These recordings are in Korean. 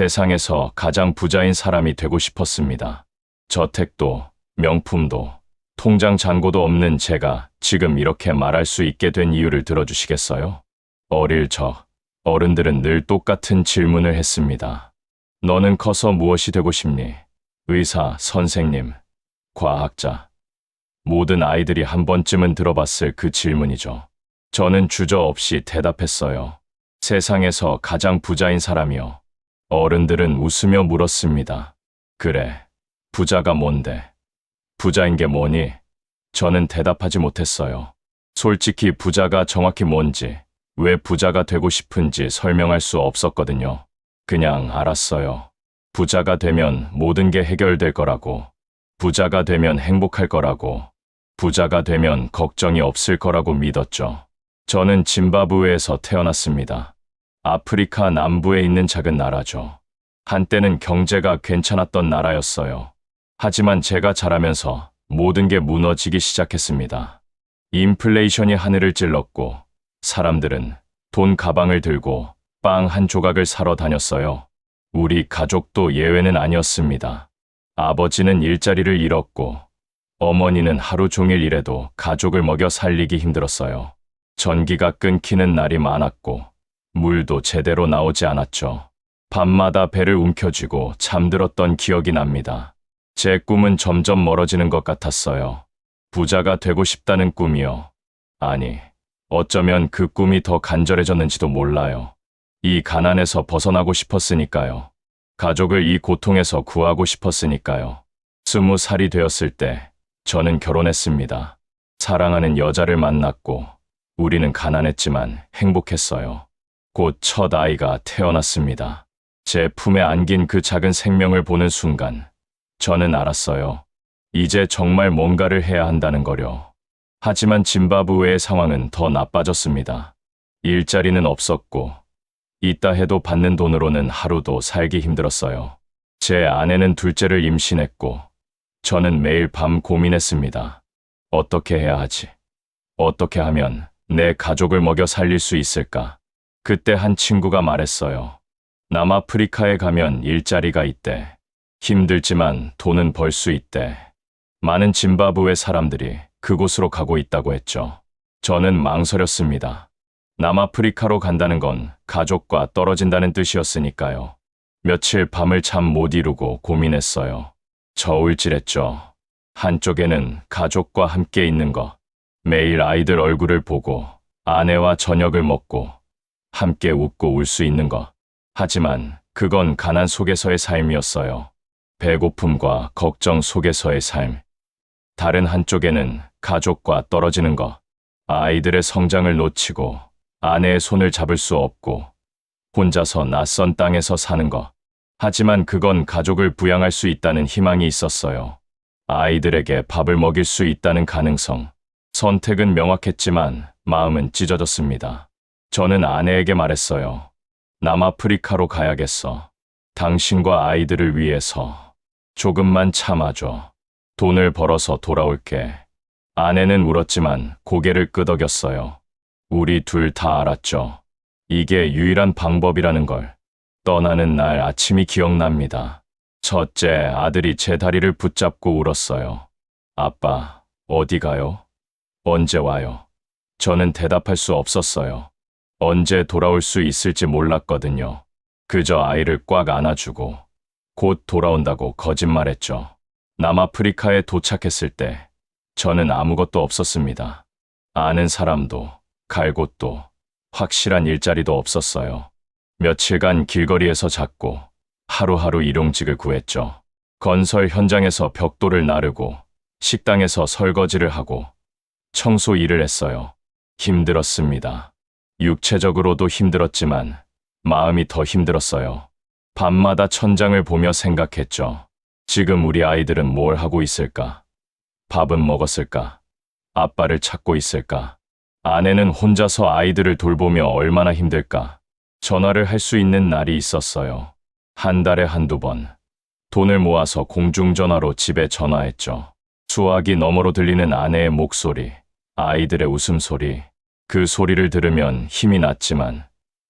세상에서 가장 부자인 사람이 되고 싶었습니다. 저택도, 명품도, 통장 잔고도 없는 제가 지금 이렇게 말할 수 있게 된 이유를 들어주시겠어요? 어릴 적, 어른들은 늘 똑같은 질문을 했습니다. 너는 커서 무엇이 되고 싶니? 의사, 선생님, 과학자. 모든 아이들이 한 번쯤은 들어봤을 그 질문이죠. 저는 주저없이 대답했어요. 세상에서 가장 부자인 사람이요. 어른들은 웃으며 물었습니다. 그래, 부자가 뭔데? 부자인 게 뭐니? 저는 대답하지 못했어요. 솔직히 부자가 정확히 뭔지, 왜 부자가 되고 싶은지 설명할 수 없었거든요. 그냥 알았어요. 부자가 되면 모든 게 해결될 거라고, 부자가 되면 행복할 거라고, 부자가 되면 걱정이 없을 거라고 믿었죠. 저는 짐바브웨에서 태어났습니다. 아프리카 남부에 있는 작은 나라죠. 한때는 경제가 괜찮았던 나라였어요. 하지만 제가 자라면서 모든 게 무너지기 시작했습니다. 인플레이션이 하늘을 찔렀고 사람들은 돈 가방을 들고 빵 한 조각을 사러 다녔어요. 우리 가족도 예외는 아니었습니다. 아버지는 일자리를 잃었고 어머니는 하루 종일 일해도 가족을 먹여 살리기 힘들었어요. 전기가 끊기는 날이 많았고 물도 제대로 나오지 않았죠. 밤마다 배를 움켜쥐고 잠들었던 기억이 납니다. 제 꿈은 점점 멀어지는 것 같았어요. 부자가 되고 싶다는 꿈이요. 아니, 어쩌면 그 꿈이 더 간절해졌는지도 몰라요. 이 가난에서 벗어나고 싶었으니까요. 가족을 이 고통에서 구하고 싶었으니까요. 20살이 되었을 때 저는 결혼했습니다. 사랑하는 여자를 만났고 우리는 가난했지만 행복했어요. 곧 첫 아이가 태어났습니다. 제 품에 안긴 그 작은 생명을 보는 순간 저는 알았어요. 이제 정말 뭔가를 해야 한다는 거려. 하지만 짐바브웨의 상황은 더 나빠졌습니다. 일자리는 없었고 있다 해도 받는 돈으로는 하루도 살기 힘들었어요. 제 아내는 둘째를 임신했고 저는 매일 밤 고민했습니다. 어떻게 해야 하지? 어떻게 하면 내 가족을 먹여 살릴 수 있을까? 그때 한 친구가 말했어요. 남아프리카에 가면 일자리가 있대. 힘들지만 돈은 벌 수 있대. 많은 짐바브웨 사람들이 그곳으로 가고 있다고 했죠. 저는 망설였습니다. 남아프리카로 간다는 건 가족과 떨어진다는 뜻이었으니까요. 며칠 밤을 잠 못 이루고 고민했어요. 저울질했죠. 한쪽에는 가족과 함께 있는 것, 매일 아이들 얼굴을 보고 아내와 저녁을 먹고 함께 웃고 울 수 있는 것. 하지만 그건 가난 속에서의 삶이었어요. 배고픔과 걱정 속에서의 삶. 다른 한쪽에는 가족과 떨어지는 것, 아이들의 성장을 놓치고 아내의 손을 잡을 수 없고 혼자서 낯선 땅에서 사는 것. 하지만 그건 가족을 부양할 수 있다는 희망이 있었어요. 아이들에게 밥을 먹일 수 있다는 가능성. 선택은 명확했지만 마음은 찢어졌습니다. 저는 아내에게 말했어요. 남아프리카로 가야겠어. 당신과 아이들을 위해서. 조금만 참아줘. 돈을 벌어서 돌아올게. 아내는 울었지만 고개를 끄덕였어요. 우리 둘 다 알았죠. 이게 유일한 방법이라는 걸. 떠나는 날 아침이 기억납니다. 첫째 아들이 제 다리를 붙잡고 울었어요. 아빠, 어디 가요? 언제 와요? 저는 대답할 수 없었어요. 언제 돌아올 수 있을지 몰랐거든요. 그저 아이를 꽉 안아주고 곧 돌아온다고 거짓말했죠. 남아프리카에 도착했을 때 저는 아무것도 없었습니다. 아는 사람도 갈 곳도 확실한 일자리도 없었어요. 며칠간 길거리에서 잤고 하루하루 일용직을 구했죠. 건설 현장에서 벽돌을 나르고 식당에서 설거지를 하고 청소 일을 했어요. 힘들었습니다. 육체적으로도 힘들었지만 마음이 더 힘들었어요. 밤마다 천장을 보며 생각했죠. 지금 우리 아이들은 뭘 하고 있을까? 밥은 먹었을까? 아빠를 찾고 있을까? 아내는 혼자서 아이들을 돌보며 얼마나 힘들까? 전화를 할 수 있는 날이 있었어요. 한 달에 한두 번. 돈을 모아서 공중전화로 집에 전화했죠. 수화기 너머로 들리는 아내의 목소리, 아이들의 웃음소리. 그 소리를 들으면 힘이 났지만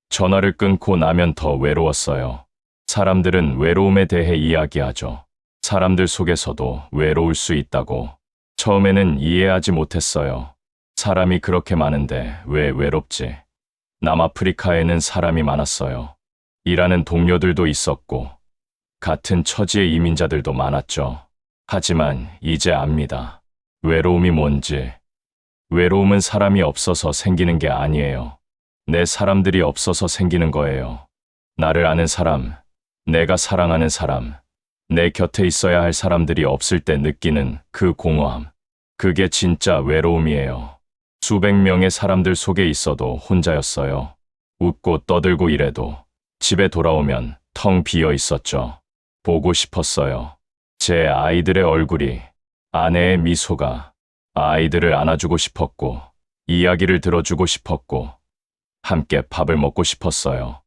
전화를 끊고 나면 더 외로웠어요. 사람들은 외로움에 대해 이야기하죠. 사람들 속에서도 외로울 수 있다고. 처음에는 이해하지 못했어요. 사람이 그렇게 많은데 왜 외롭지? 남아프리카에는 사람이 많았어요. 일하는 동료들도 있었고, 같은 처지의 이민자들도 많았죠. 하지만 이제 압니다. 외로움이 뭔지. 외로움은 사람이 없어서 생기는 게 아니에요. 내 사람들이 없어서 생기는 거예요. 나를 아는 사람, 내가 사랑하는 사람, 내 곁에 있어야 할 사람들이 없을 때 느끼는 그 공허함. 그게 진짜 외로움이에요. 수백 명의 사람들 속에 있어도 혼자였어요. 웃고 떠들고 이래도 집에 돌아오면 텅 비어 있었죠. 보고 싶었어요. 제 아이들의 얼굴이, 아내의 미소가. 아이들을 안아주고 싶었고, 이야기를 들어주고 싶었고, 함께 밥을 먹고 싶었어요.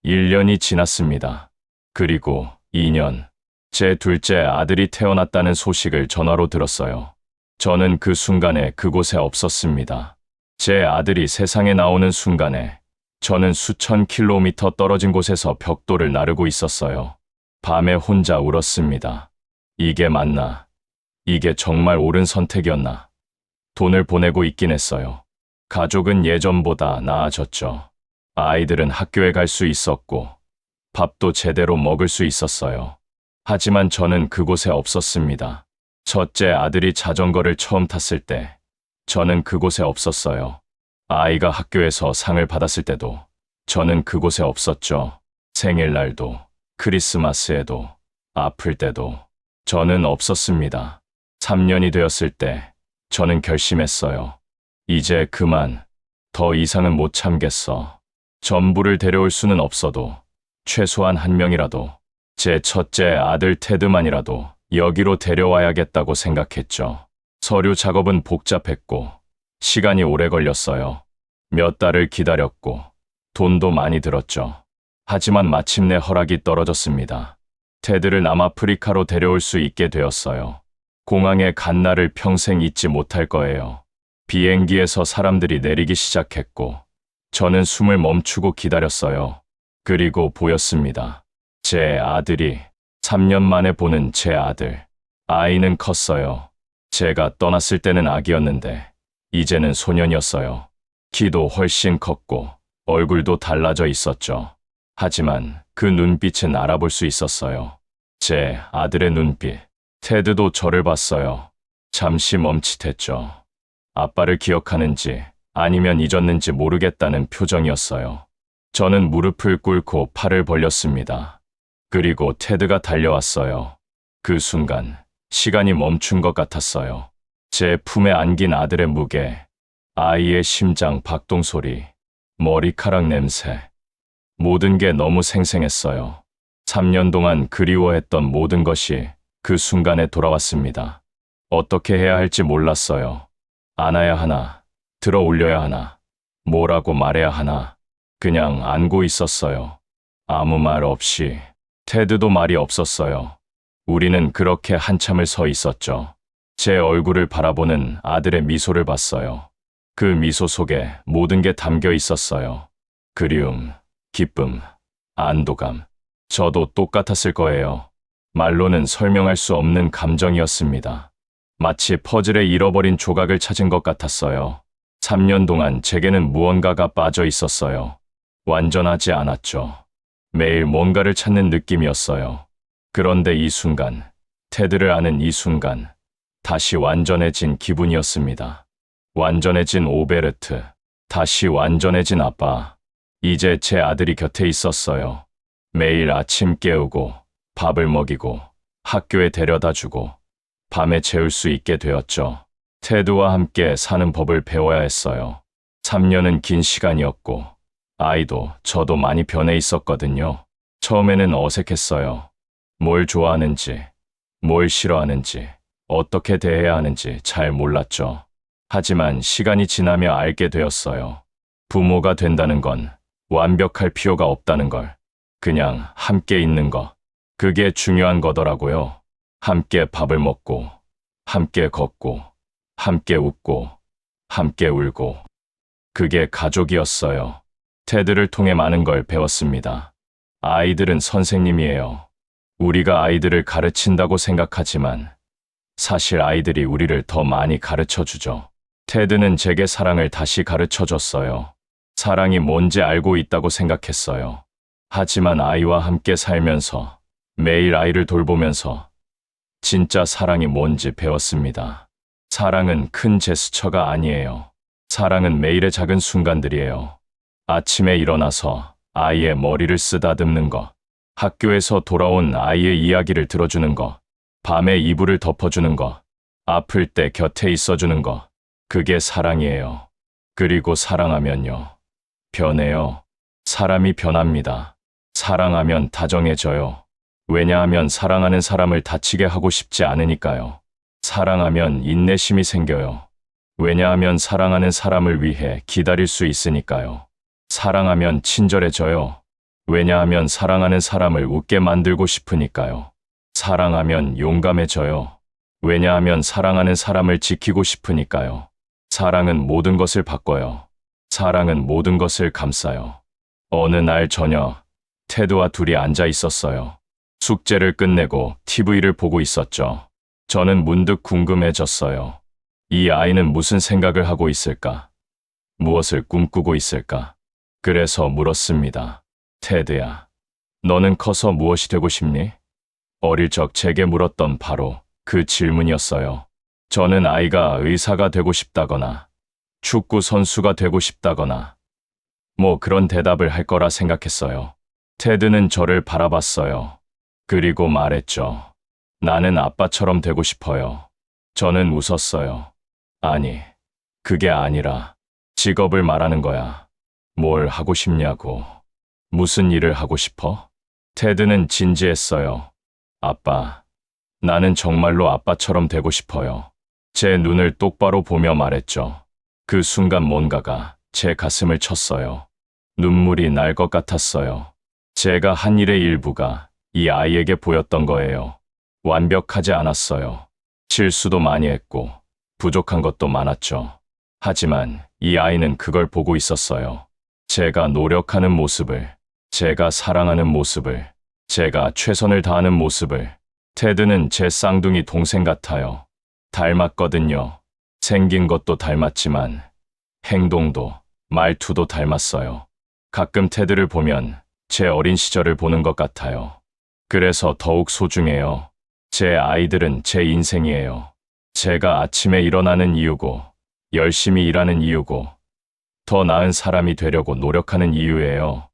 1년이 지났습니다. 그리고 2년, 제 둘째 아들이 태어났다는 소식을 전화로 들었어요. 저는 그 순간에 그곳에 없었습니다. 제 아들이 세상에 나오는 순간에 저는 수천 킬로미터 떨어진 곳에서 벽돌을 나르고 있었어요. 밤에 혼자 울었습니다. 이게 맞나? 이게 정말 옳은 선택이었나? 돈을 보내고 있긴 했어요. 가족은 예전보다 나아졌죠. 아이들은 학교에 갈 수 있었고, 밥도 제대로 먹을 수 있었어요. 하지만 저는 그곳에 없었습니다. 첫째 아들이 자전거를 처음 탔을 때, 저는 그곳에 없었어요. 아이가 학교에서 상을 받았을 때도, 저는 그곳에 없었죠. 생일날도, 크리스마스에도, 아플 때도, 저는 없었습니다. 3년이 되었을 때, 저는 결심했어요. 이제 그만, 더 이상은 못 참겠어. 전부를 데려올 수는 없어도 최소한 한 명이라도 제 첫째 아들 테드만이라도 여기로 데려와야겠다고 생각했죠. 서류 작업은 복잡했고 시간이 오래 걸렸어요. 몇 달을 기다렸고 돈도 많이 들었죠. 하지만 마침내 허락이 떨어졌습니다. 테드를 남아프리카로 데려올 수 있게 되었어요. 공항에 간 날을 평생 잊지 못할 거예요. 비행기에서 사람들이 내리기 시작했고 저는 숨을 멈추고 기다렸어요. 그리고 보였습니다. 제 아들이 3년 만에 보는 제 아들. 아이는 컸어요. 제가 떠났을 때는 아기였는데 이제는 소년이었어요. 키도 훨씬 컸고 얼굴도 달라져 있었죠. 하지만 그 눈빛은 알아볼 수 있었어요. 제 아들의 눈빛. 테드도 저를 봤어요. 잠시 멈칫했죠. 아빠를 기억하는지 아니면 잊었는지 모르겠다는 표정이었어요. 저는 무릎을 꿇고 팔을 벌렸습니다. 그리고 테드가 달려왔어요. 그 순간 시간이 멈춘 것 같았어요. 제 품에 안긴 아들의 무게, 아이의 심장 박동 소리, 머리카락 냄새. 모든 게 너무 생생했어요. 3년 동안 그리워했던 모든 것이 그 순간에 돌아왔습니다. 어떻게 해야 할지 몰랐어요. 안아야 하나, 들어 올려야 하나, 뭐라고 말해야 하나. 그냥 안고 있었어요. 아무 말 없이. 테드도 말이 없었어요. 우리는 그렇게 한참을 서 있었죠. 제 얼굴을 바라보는 아들의 미소를 봤어요. 그 미소 속에 모든 게 담겨 있었어요. 그리움, 기쁨, 안도감. 저도 똑같았을 거예요. 말로는 설명할 수 없는 감정이었습니다. 마치 퍼즐에 잃어버린 조각을 찾은 것 같았어요. 3년 동안 제게는 무언가가 빠져 있었어요. 완전하지 않았죠. 매일 뭔가를 찾는 느낌이었어요. 그런데 이 순간, 테드를 아는 이 순간, 다시 완전해진 기분이었습니다. 완전해진 오베르트, 다시 완전해진 아빠. 이제 제 아들이 곁에 있었어요. 매일 아침 깨우고, 밥을 먹이고, 학교에 데려다 주고, 밤에 재울 수 있게 되었죠. 테드와 함께 사는 법을 배워야 했어요. 3년은 긴 시간이었고, 아이도 저도 많이 변해 있었거든요. 처음에는 어색했어요. 뭘 좋아하는지, 뭘 싫어하는지, 어떻게 대해야 하는지 잘 몰랐죠. 하지만 시간이 지나며 알게 되었어요. 부모가 된다는 건 완벽할 필요가 없다는 걸. 그냥 함께 있는 거. 그게 중요한 거더라고요. 함께 밥을 먹고, 함께 걷고, 함께 웃고, 함께 울고. 그게 가족이었어요. 테드를 통해 많은 걸 배웠습니다. 아이들은 선생님이에요. 우리가 아이들을 가르친다고 생각하지만 사실 아이들이 우리를 더 많이 가르쳐 주죠. 테드는 제게 사랑을 다시 가르쳐 줬어요. 사랑이 뭔지 알고 있다고 생각했어요. 하지만 아이와 함께 살면서 매일 아이를 돌보면서 진짜 사랑이 뭔지 배웠습니다. 사랑은 큰 제스처가 아니에요. 사랑은 매일의 작은 순간들이에요. 아침에 일어나서 아이의 머리를 쓰다듬는 것, 학교에서 돌아온 아이의 이야기를 들어주는 것, 밤에 이불을 덮어주는 것, 아플 때 곁에 있어주는 것, 그게 사랑이에요. 그리고 사랑하면요. 변해요. 사람이 변합니다. 사랑하면 다정해져요. 왜냐하면 사랑하는 사람을 다치게 하고 싶지 않으니까요. 사랑하면 인내심이 생겨요. 왜냐하면 사랑하는 사람을 위해 기다릴 수 있으니까요. 사랑하면 친절해져요. 왜냐하면 사랑하는 사람을 웃게 만들고 싶으니까요. 사랑하면 용감해져요. 왜냐하면 사랑하는 사람을 지키고 싶으니까요. 사랑은 모든 것을 바꿔요. 사랑은 모든 것을 감싸요. 어느 날 저녁, 테드와 둘이 앉아 있었어요. 숙제를 끝내고 TV를 보고 있었죠. 저는 문득 궁금해졌어요. 이 아이는 무슨 생각을 하고 있을까? 무엇을 꿈꾸고 있을까? 그래서 물었습니다. 테드야, 너는 커서 무엇이 되고 싶니? 어릴 적 제게 물었던 바로 그 질문이었어요. 저는 아이가 의사가 되고 싶다거나 축구 선수가 되고 싶다거나 뭐 그런 대답을 할 거라 생각했어요. 테드는 저를 바라봤어요. 그리고 말했죠. 나는 아빠처럼 되고 싶어요. 저는 웃었어요. 아니, 그게 아니라 직업을 말하는 거야. 뭘 하고 싶냐고. 무슨 일을 하고 싶어? 테드는 진지했어요. 아빠, 나는 정말로 아빠처럼 되고 싶어요. 제 눈을 똑바로 보며 말했죠. 그 순간 뭔가가 제 가슴을 쳤어요. 눈물이 날 것 같았어요. 제가 한 일의 일부가 이 아이에게 보였던 거예요. 완벽하지 않았어요. 실수도 많이 했고 부족한 것도 많았죠. 하지만 이 아이는 그걸 보고 있었어요. 제가 노력하는 모습을, 제가 사랑하는 모습을, 제가 최선을 다하는 모습을. 테드는 제 쌍둥이 동생 같아요. 닮았거든요. 생긴 것도 닮았지만 행동도, 말투도 닮았어요. 가끔 테드를 보면 제 어린 시절을 보는 것 같아요. 그래서 더욱 소중해요. 제 아이들은 제 인생이에요. 제가 아침에 일어나는 이유고, 열심히 일하는 이유고, 더 나은 사람이 되려고 노력하는 이유예요.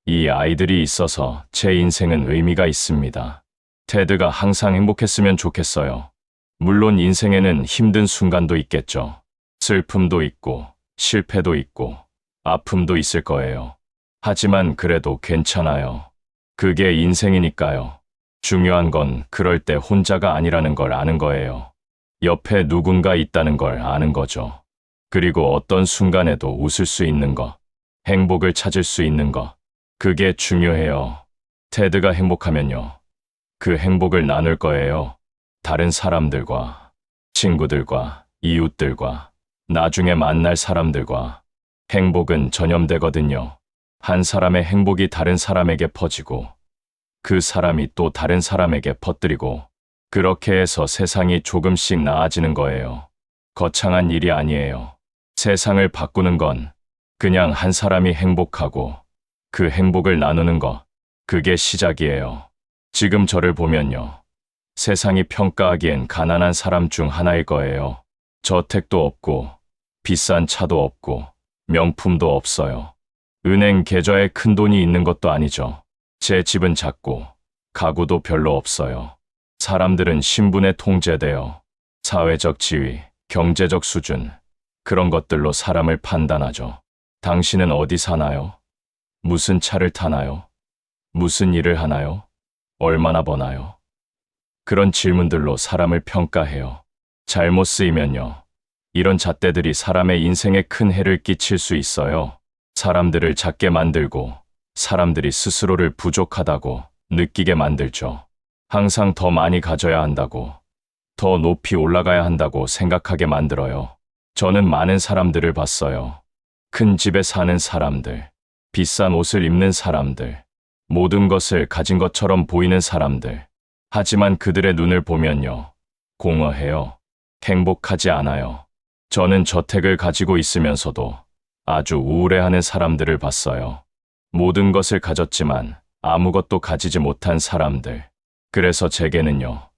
이 아이들이 있어서 제 인생은 의미가 있습니다. 테드가 항상 행복했으면 좋겠어요. 물론 인생에는 힘든 순간도 있겠죠. 슬픔도 있고, 실패도 있고, 아픔도 있을 거예요. 하지만 그래도 괜찮아요. 그게 인생이니까요. 중요한 건 그럴 때 혼자가 아니라는 걸 아는 거예요. 옆에 누군가 있다는 걸 아는 거죠. 그리고 어떤 순간에도 웃을 수 있는 거, 행복을 찾을 수 있는 거, 그게 중요해요. 테드가 행복하면요. 그 행복을 나눌 거예요. 다른 사람들과, 친구들과, 이웃들과, 나중에 만날 사람들과. 행복은 전염되거든요. 한 사람의 행복이 다른 사람에게 퍼지고, 그 사람이 또 다른 사람에게 퍼뜨리고, 그렇게 해서 세상이 조금씩 나아지는 거예요. 거창한 일이 아니에요. 세상을 바꾸는 건 그냥 한 사람이 행복하고 그 행복을 나누는 거, 그게 시작이에요. 지금 저를 보면요. 세상이 평가하기엔 가난한 사람 중 하나일 거예요. 저택도 없고, 비싼 차도 없고, 명품도 없어요. 은행 계좌에 큰 돈이 있는 것도 아니죠. 제 집은 작고, 가구도 별로 없어요. 사람들은 신분에 통제되어 사회적 지위, 경제적 수준, 그런 것들로 사람을 판단하죠. 당신은 어디 사나요? 무슨 차를 타나요? 무슨 일을 하나요? 얼마나 버나요? 그런 질문들로 사람을 평가해요. 잘못 쓰이면요. 이런 잣대들이 사람의 인생에 큰 해를 끼칠 수 있어요. 사람들을 작게 만들고 사람들이 스스로를 부족하다고 느끼게 만들죠. 항상 더 많이 가져야 한다고, 더 높이 올라가야 한다고 생각하게 만들어요. 저는 많은 사람들을 봤어요. 큰 집에 사는 사람들, 비싼 옷을 입는 사람들, 모든 것을 가진 것처럼 보이는 사람들. 하지만 그들의 눈을 보면요. 공허해요. 행복하지 않아요. 저는 저택을 가지고 있으면서도 아주 우울해하는 사람들을 봤어요. 모든 것을 가졌지만 아무것도 가지지 못한 사람들. 그래서 제게는요.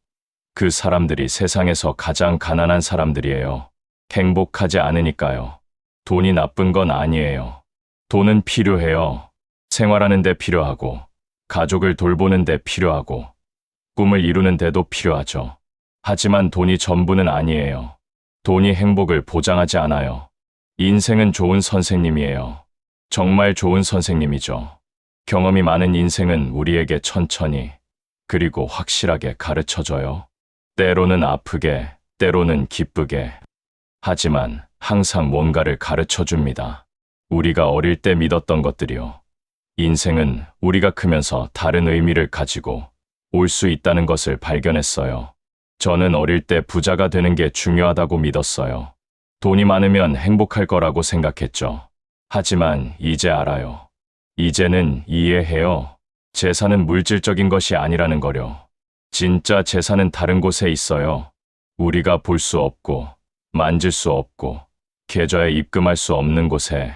그 사람들이 세상에서 가장 가난한 사람들이에요. 행복하지 않으니까요. 돈이 나쁜 건 아니에요. 돈은 필요해요. 생활하는 데 필요하고, 가족을 돌보는 데 필요하고, 꿈을 이루는 데도 필요하죠. 하지만 돈이 전부는 아니에요. 돈이 행복을 보장하지 않아요. 인생은 좋은 선생님이에요. 정말 좋은 선생님이죠. 경험이 많은 인생은 우리에게 천천히, 그리고 확실하게 가르쳐줘요. 때로는 아프게, 때로는 기쁘게. 하지만 항상 뭔가를 가르쳐줍니다. 우리가 어릴 때 믿었던 것들이요. 인생은 우리가 크면서 다른 의미를 가지고 올 수 있다는 것을 발견했어요. 저는 어릴 때 부자가 되는 게 중요하다고 믿었어요. 돈이 많으면 행복할 거라고 생각했죠. 하지만 이제 알아요. 이제는 이해해요. 재산은 물질적인 것이 아니라는 거요. 진짜 재산은 다른 곳에 있어요. 우리가 볼 수 없고, 만질 수 없고, 계좌에 입금할 수 없는 곳에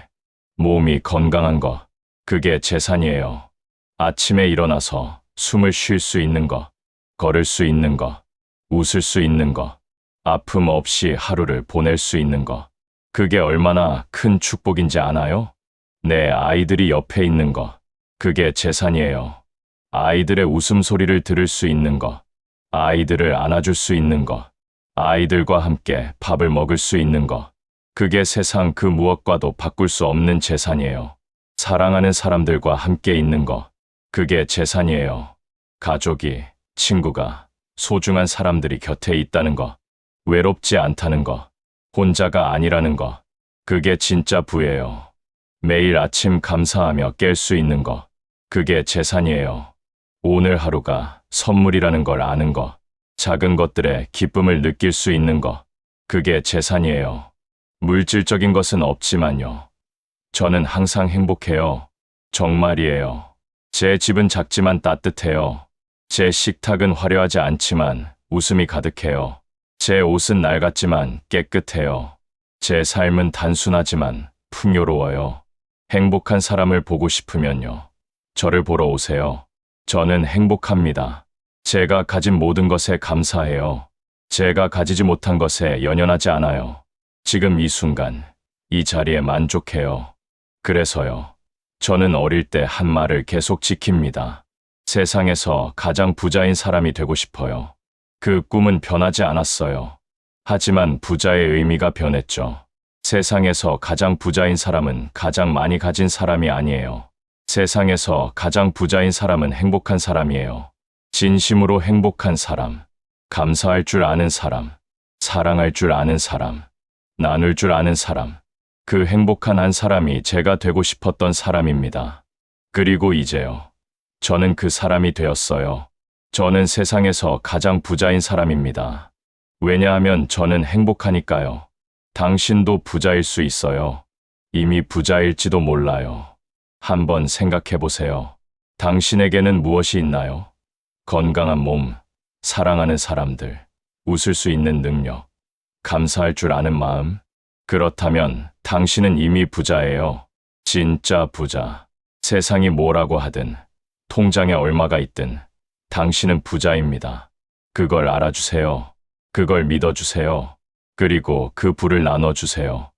몸이 건강한 것, 그게 재산이에요. 아침에 일어나서 숨을 쉴 수 있는 것, 걸을 수 있는 것, 웃을 수 있는 것, 아픔 없이 하루를 보낼 수 있는 것, 그게 얼마나 큰 축복인지 아나요? 내 아이들이 옆에 있는 것, 그게 재산이에요. 아이들의 웃음소리를 들을 수 있는 것, 아이들을 안아줄 수 있는 것, 아이들과 함께 밥을 먹을 수 있는 것, 그게 세상 그 무엇과도 바꿀 수 없는 재산이에요. 사랑하는 사람들과 함께 있는 것, 그게 재산이에요. 가족이, 친구가, 소중한 사람들이 곁에 있다는 것, 외롭지 않다는 것, 혼자가 아니라는 것, 그게 진짜 부예요. 매일 아침 감사하며 깰 수 있는 것, 그게 재산이에요. 오늘 하루가 선물이라는 걸 아는 것, 작은 것들의 기쁨을 느낄 수 있는 것, 그게 재산이에요. 물질적인 것은 없지만요. 저는 항상 행복해요. 정말이에요. 제 집은 작지만 따뜻해요. 제 식탁은 화려하지 않지만 웃음이 가득해요. 제 옷은 낡았지만 깨끗해요. 제 삶은 단순하지만 풍요로워요. 행복한 사람을 보고 싶으면요. 저를 보러 오세요. 저는 행복합니다. 제가 가진 모든 것에 감사해요. 제가 가지지 못한 것에 연연하지 않아요. 지금 이 순간, 이 자리에 만족해요. 그래서요. 저는 어릴 때 한 말을 계속 지킵니다. 세상에서 가장 부자인 사람이 되고 싶어요. 그 꿈은 변하지 않았어요. 하지만 부자의 의미가 변했죠. 세상에서 가장 부자인 사람은 가장 많이 가진 사람이 아니에요. 세상에서 가장 부자인 사람은 행복한 사람이에요. 진심으로 행복한 사람, 감사할 줄 아는 사람, 사랑할 줄 아는 사람, 나눌 줄 아는 사람. 그 행복한 한 사람이 제가 되고 싶었던 사람입니다. 그리고 이제요. 저는 그 사람이 되었어요. 저는 세상에서 가장 부자인 사람입니다. 왜냐하면 저는 행복하니까요. 당신도 부자일 수 있어요. 이미 부자일지도 몰라요. 한번 생각해 보세요. 당신에게는 무엇이 있나요? 건강한 몸, 사랑하는 사람들, 웃을 수 있는 능력, 감사할 줄 아는 마음. 그렇다면 당신은 이미 부자예요. 진짜 부자. 세상이 뭐라고 하든, 통장에 얼마가 있든, 당신은 부자입니다. 그걸 알아주세요. 그걸 믿어주세요. 그리고 그 부를 나눠주세요.